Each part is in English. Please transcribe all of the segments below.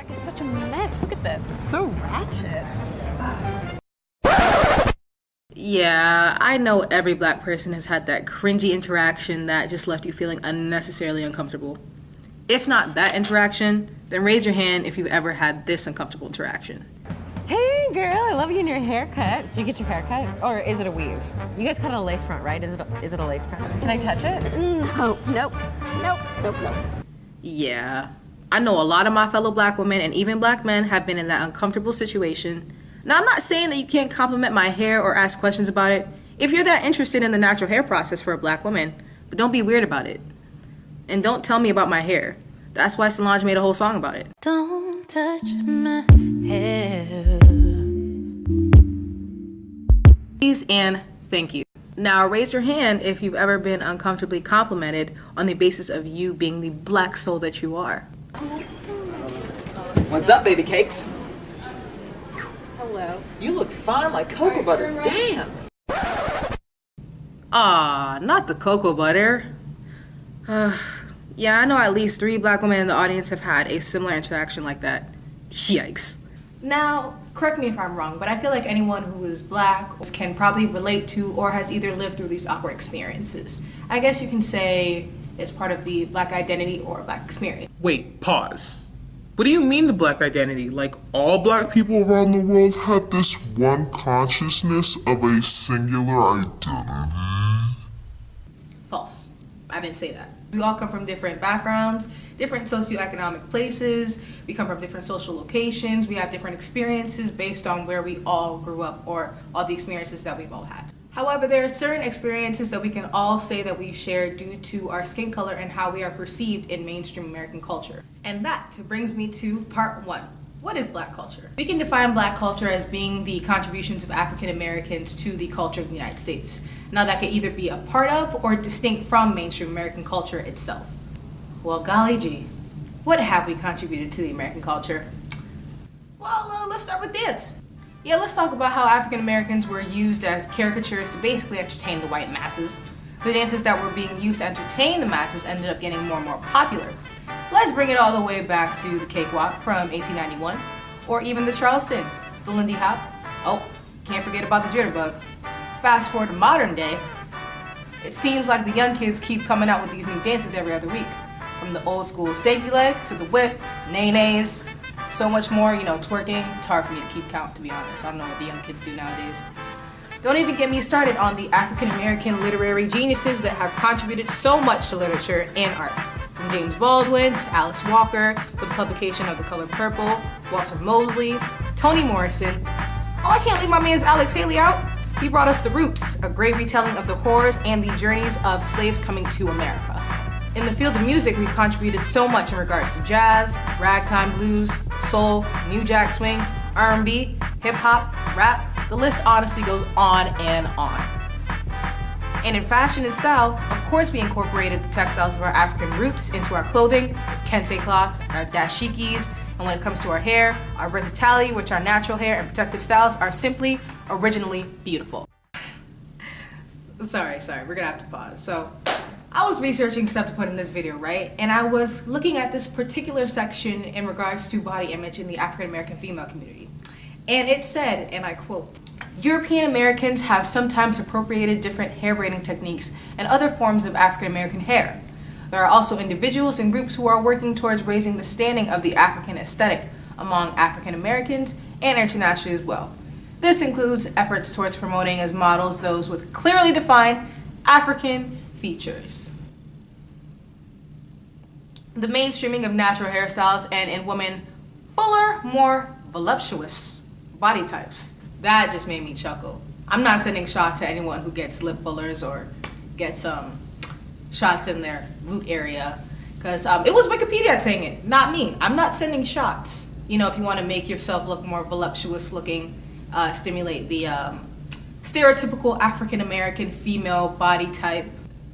back is such a mess. Look at this. It's so ratchet. Yeah, I know every black person has had that cringy interaction that just left you feeling unnecessarily uncomfortable. If not that interaction, then raise your hand if you've ever had this uncomfortable interaction. Hey girl, I love you and your haircut. Did you get your haircut? Or is it a weave? You guys cut it a lace front, right? Is it a lace front? Can I touch it? No, nope. Yeah, I know a lot of my fellow black women and even black men have been in that uncomfortable situation. Now, I'm not saying that you can't compliment my hair or ask questions about it if you're that interested in the natural hair process for a black woman, but don't be weird about it. And don't tell me about my hair. That's why Solange made a whole song about it. Don't touch my hair. Please and thank you. Now raise your hand if you've ever been uncomfortably complimented on the basis of you being the black soul that you are. What's up, baby cakes? Hello. You look fine like cocoa butter. Damn! Ah, not the cocoa butter. Yeah, I know at least 3 black women in the audience have had a similar interaction like that. Yikes. Now, correct me if I'm wrong, but I feel like anyone who is black can probably relate to or has either lived through these awkward experiences. I guess you can say it's part of the black identity or black experience. Wait, pause. What do you mean the black identity? Like all black people around the world have this one consciousness of a singular identity? False. I didn't say that. We all come from different backgrounds, different socioeconomic places, we come from different social locations, we have different experiences based on where we all grew up or all the experiences that we've all had. However, there are certain experiences that we can all say that we've shared due to our skin color and how we are perceived in mainstream American culture. And that brings me to part 1. What is black culture? We can define black culture as being the contributions of African Americans to the culture of the United States. Now that could either be a part of or distinct from mainstream American culture itself. Well, golly gee, what have we contributed to the American culture? Well, let's start with dance. Yeah, let's talk about how African Americans were used as caricatures to basically entertain the white masses. The dances that were being used to entertain the masses ended up getting more and more popular. Let's bring it all the way back to the cakewalk from 1891, or even the Charleston, the Lindy Hop. Oh, can't forget about the jitterbug. Fast forward to modern day, it seems like the young kids keep coming out with these new dances every other week. From the old school stanky leg to the whip, nays, so much more, twerking. It's hard for me to keep count, to be honest. I don't know what the young kids do nowadays. Don't even get me started on the African American literary geniuses that have contributed so much to literature and art. From James Baldwin to Alice Walker with the publication of The Color Purple, Walter Mosley, Toni Morrison. Oh, I can't leave my man's Alex Haley out. He brought us The Roots, a great retelling of the horrors and the journeys of slaves coming to America. In the field of music, we've contributed so much in regards to jazz, ragtime blues, soul, new jack swing, R&B, hip-hop, rap. The list honestly goes on and on. And in fashion and style, of course we incorporated the textiles of our African roots into our clothing with kente cloth, our dashikis, and when it comes to our hair, our versatility, which our natural hair and protective styles are simply originally beautiful. Sorry, we're gonna have to pause. So, I was researching stuff to put in this video, right? And I was looking at this particular section in regards to body image in the African American female community. And it said, and I quote, European Americans have sometimes appropriated different hair braiding techniques and other forms of African American hair. There are also individuals and groups who are working towards raising the standing of the African aesthetic among African Americans and internationally as well. This includes efforts towards promoting as models those with clearly defined African features. The mainstreaming of natural hairstyles and in women fuller, more voluptuous body types. That just made me chuckle. I'm not sending shots to anyone who gets lip fillers or gets shots in their glute area, because it was Wikipedia saying it, not me. I'm not sending shots. If you want to make yourself look more voluptuous looking, stimulate the stereotypical African American female body type.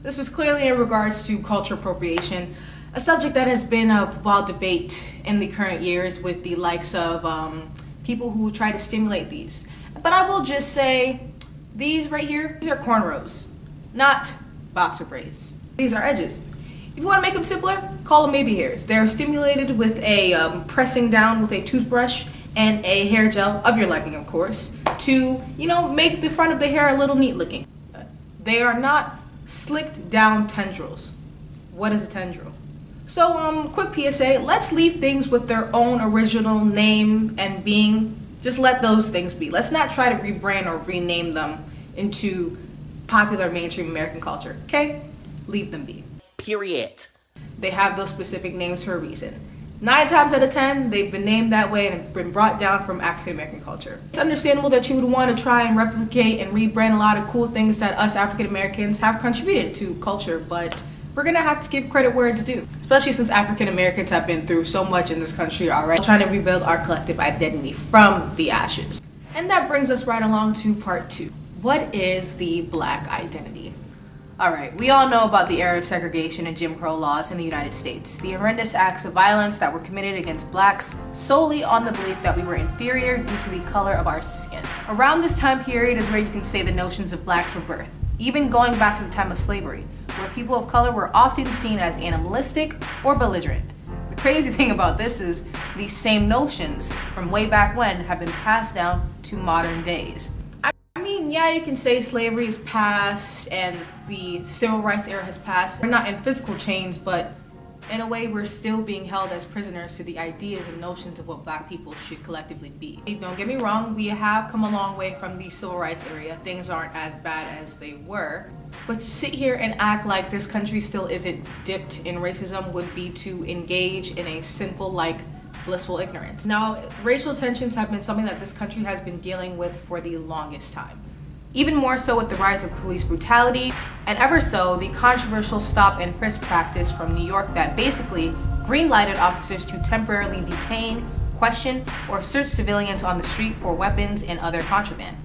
This was clearly in regards to cultural appropriation, a subject that has been of wild debate in the current years with the likes of people who try to stimulate these. But I will just say, these right here, these are cornrows, not boxer braids. These are edges. If If you want to make them simpler, call them baby hairs. They're stimulated with a pressing down with a toothbrush and a hair gel of your liking, of course, to, you know, make the front of the hair a little neat looking. They are not slicked down tendrils. What is a tendril? So, quick PSA, let's leave things with their own original name and being. Just let those things be. Let's not try to rebrand or rename them into popular mainstream American culture, okay? Leave them be. Period. They have those specific names for a reason. 9 times out of 10, they've been named that way and have been brought down from African American culture. It's understandable that you would want to try and replicate and rebrand a lot of cool things that us African Americans have contributed to culture, but we're gonna have to give credit where it's due. Especially since African Americans have been through so much in this country already, trying to rebuild our collective identity from the ashes. And that brings us right along to part 2. What is the Black identity? Alright, we all know about the era of segregation and Jim Crow laws in the United States. The horrendous acts of violence that were committed against blacks solely on the belief that we were inferior due to the color of our skin. Around this time period is where you can say the notions of blacks were birthed, even going back to the time of slavery, where people of color were often seen as animalistic or belligerent. The crazy thing about this is these same notions from way back when have been passed down to modern days. I mean, yeah, you can say slavery is past and the civil rights era has passed. We're not in physical chains, but in a way we're still being held as prisoners to the ideas and notions of what black people should collectively be. Don't get me wrong, we have come a long way from the civil rights era. Things aren't as bad as they were. But to sit here and act like this country still isn't dipped in racism would be to engage in a sinful, blissful ignorance. Now, racial tensions have been something that this country has been dealing with for the longest time. Even more so with the rise of police brutality, and ever so, the controversial stop and frisk practice from New York that basically green-lighted officers to temporarily detain, question, or search civilians on the street for weapons and other contraband.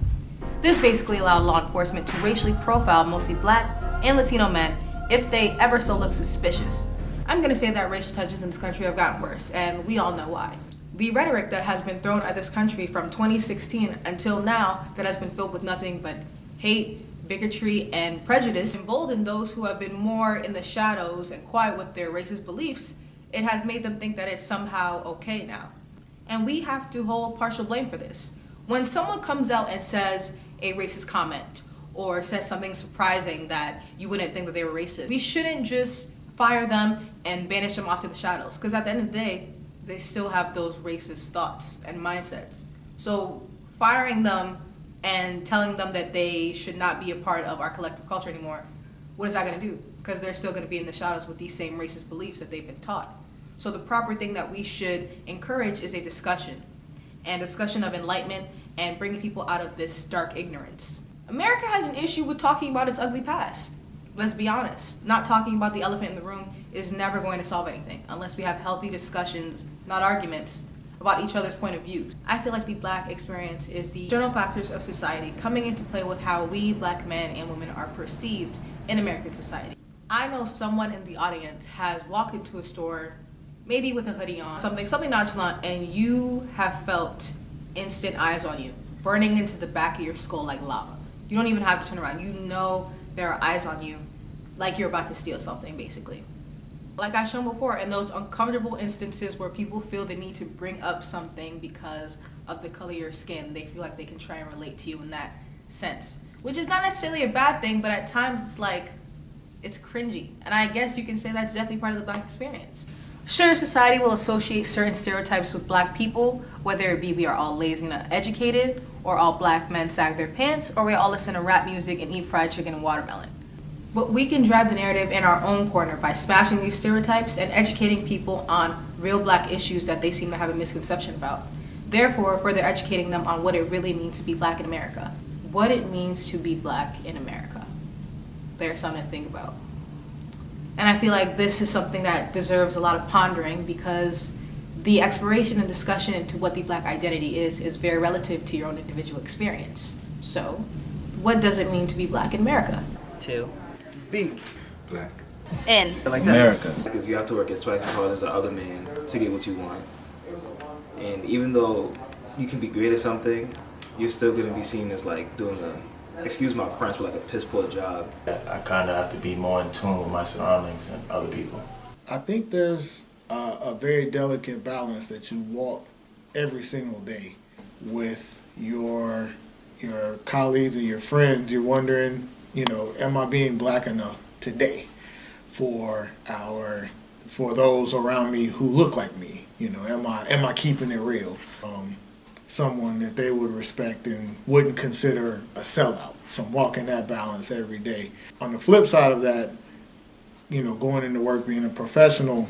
This basically allowed law enforcement to racially profile mostly black and Latino men if they ever so look suspicious. I'm gonna say that racial tensions in this country have gotten worse, and we all know why. The rhetoric that has been thrown at this country from 2016 until now that has been filled with nothing but hate, bigotry, and prejudice emboldened those who have been more in the shadows and quiet with their racist beliefs. It has made them think that it's somehow okay now. And we have to hold partial blame for this. When someone comes out and says a racist comment or says something surprising that you wouldn't think that they were racist, we shouldn't just fire them and banish them off to the shadows, because at the end of the day, they still have those racist thoughts and mindsets. So firing them and telling them that they should not be a part of our collective culture anymore, what is that going to do? Because they're still going to be in the shadows with these same racist beliefs that they've been taught. So the proper thing that we should encourage is a discussion, and discussion of enlightenment and bringing people out of this dark ignorance. America has an issue with talking about its ugly past. Let's be honest, not talking about the elephant in the room is never going to solve anything unless we have healthy discussions, not arguments, about each other's point of views. I feel like the black experience is the external factors of society coming into play with how we black men and women are perceived in American society. I know someone in the audience has walked into a store, maybe with a hoodie on, something nonchalant, and you have felt instant eyes on you, burning into the back of your skull like lava. You don't even have to turn around. You know there are eyes on you, like you're about to steal something, basically. Like I've shown before, in those uncomfortable instances where people feel the need to bring up something because of the color of your skin, they feel like they can try and relate to you in that sense. Which is not necessarily a bad thing, but at times it's like, it's cringy. And I guess you can say that's definitely part of the black experience. Sure, society will associate certain stereotypes with black people, whether it be we are all lazy and uneducated, or all black men sag their pants, or we all listen to rap music and eat fried chicken and watermelon. But we can drive the narrative in our own corner by smashing these stereotypes and educating people on real black issues that they seem to have a misconception about. Therefore, further educating them on what it really means to be black in America. What it means to be black in America. There's something to think about. And I feel like this is something that deserves a lot of pondering, because the exploration and discussion into what the black identity is very relative to your own individual experience. So, what does it mean to be black in America? To be black in America. Because you have to work as twice as hard as the other man to get what you want. And even though you can be great at something, you're still going to be seen as like doing a excuse my French, but like a piss poor job. I kind of have to be more in tune with my surroundings than other people. I think there's a very delicate balance that you walk every single day with your colleagues and your friends. You're wondering, am I being black enough today for those around me who look like me? Am I keeping it real? Someone that they would respect and wouldn't consider a sellout. So I'm walking that balance every day. On the flip side of that, going into work, being a professional,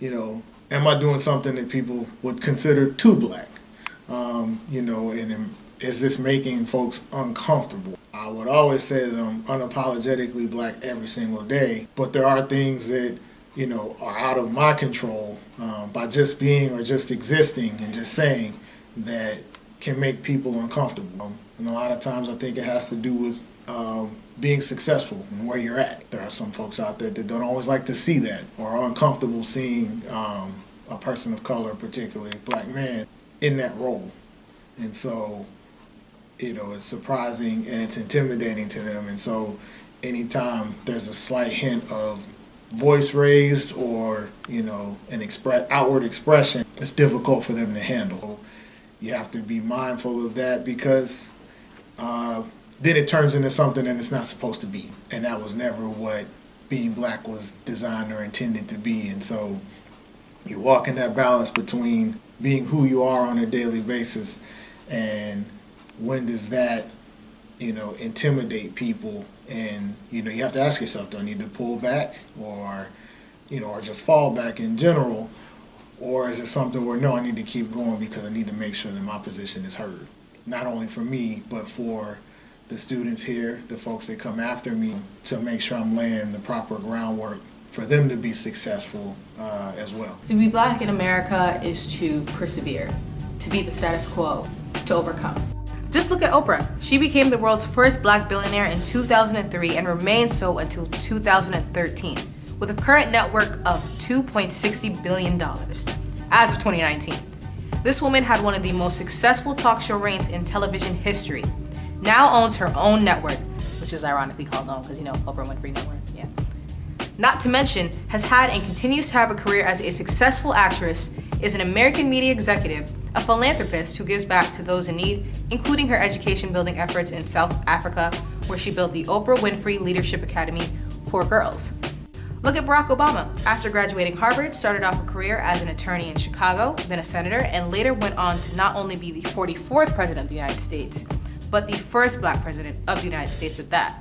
am I doing something that people would consider too black? And is this making folks uncomfortable? I would always say that I'm unapologetically black every single day, but there are things that, are out of my control by just being or just existing and just saying that can make people uncomfortable. And a lot of times I think it has to do with being successful and where you're at. There are some folks out there that don't always like to see that or are uncomfortable seeing a person of color, particularly a black man, in that role. And so, it's surprising and it's intimidating to them. And so anytime there's a slight hint of voice raised or, an outward expression, it's difficult for them to handle. You have to be mindful of that because then it turns into something that it's not supposed to be. And that was never what being black was designed or intended to be. And so you walk in that balance between being who you are on a daily basis and when does that, intimidate people. And, you have to ask yourself, do I need to pull back or just fall back in general? Or is it something where, no, I need to keep going because I need to make sure that my position is heard? Not only for me, but for the students here, the folks that come after me, to make sure I'm laying the proper groundwork for them to be successful as well. To be black in America is to persevere, to beat the status quo, to overcome. Just look at Oprah. She became the world's first black billionaire in 2003 and remained so until 2013, with a current net worth of $2.60 billion as of 2019. This woman had one of the most successful talk show reigns in television history, now owns her own network, which is ironically called OWN because, Oprah Winfrey Network, yeah. Not to mention, has had and continues to have a career as a successful actress, is an American media executive, a philanthropist who gives back to those in need, including her education building efforts in South Africa, where she built the Oprah Winfrey Leadership Academy for girls. Look at Barack Obama. After graduating Harvard, started off a career as an attorney in Chicago, then a senator, and later went on to not only be the 44th president of the United States, but the first black president of the United States at that.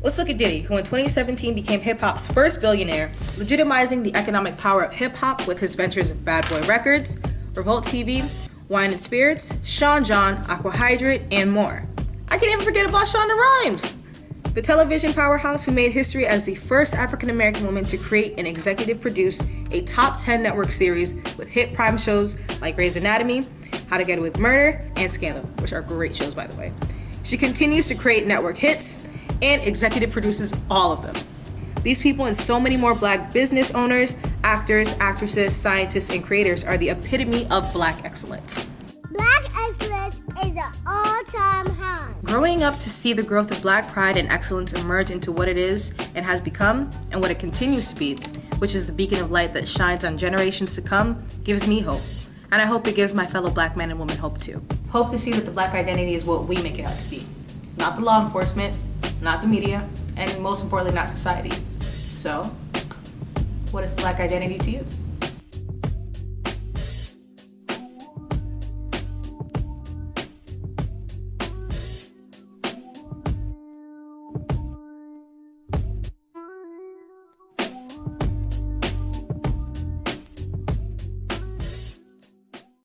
Let's look at Diddy, who in 2017 became hip-hop's first billionaire, legitimizing the economic power of hip-hop with his ventures of Bad Boy Records, Revolt TV, Wine and Spirits, Sean John, Aqua Hydrate, and more. I can't even forget about Shonda Rhimes, the television powerhouse who made history as the first African-American woman to create and executive produce a top 10 network series with hit prime shows like Grey's Anatomy, How to Get Away with Murder, and Scandal, which are great shows, by the way. She continues to create network hits and executive produces all of them. These people and so many more black business owners, actors, actresses, scientists, and creators are the epitome of black excellence. Black excellence is an all-time high. Growing up to see the growth of black pride and excellence emerge into what it is and has become, and what it continues to be, which is the beacon of light that shines on generations to come, gives me hope. And I hope it gives my fellow black men and women hope too. Hope to see that the black identity is what we make it out to be. Not the law enforcement, not the media, and most importantly, not society. So, what is black identity to you?